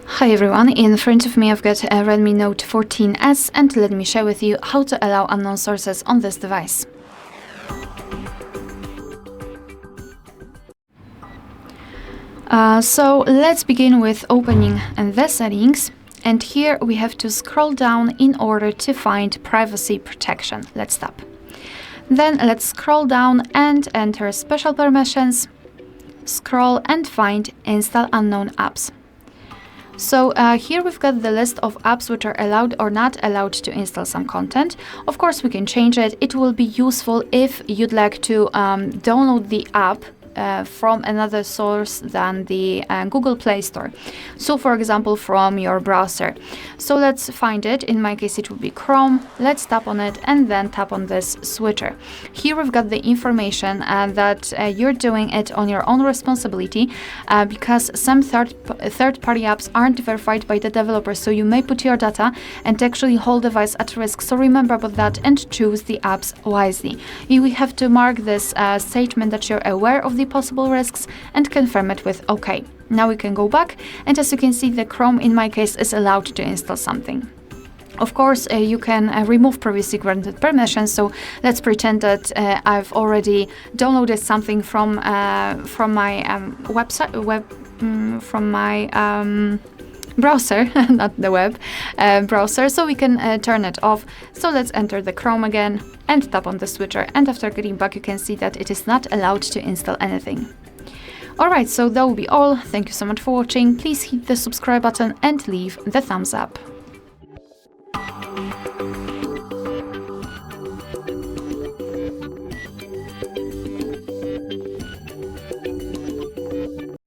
Hi everyone, in front of me I've got a Redmi Note 14S and let me share with you how to allow unknown sources on this device. So let's begin with opening the settings, and here we have to scroll down in order to find privacy protection. Let's tap. Then let's scroll down and enter special permissions, scroll and find install unknown apps. So here we've got the list of apps which are allowed or not allowed to install some content. Of course, we can change it. It will be useful if you'd like to download the app from another source than the Google Play Store. So for example, from your browser. So let's find it. In my case, it will be Chrome. Let's tap on it and then tap on this switcher. Here we've got the information that you're doing it on your own responsibility because some third-party apps aren't verified by the developer. So you may put your data and actually whole device at risk. So remember about that and choose the apps wisely. You have to mark this statement that you're aware of the possible risks and confirm it with OK. Now we can go back, and as you can see, the Chrome in my case is allowed to install something. Of course, you can remove previously granted permissions. So let's pretend that I've already downloaded something from my browser, not the web browser, so we can turn it off. So let's enter the Chrome again and tap on the switcher, and after getting back you can see that it is not allowed to install anything. Alright, so that will be all. Thank you so much for watching. Please hit the subscribe button and leave the thumbs up.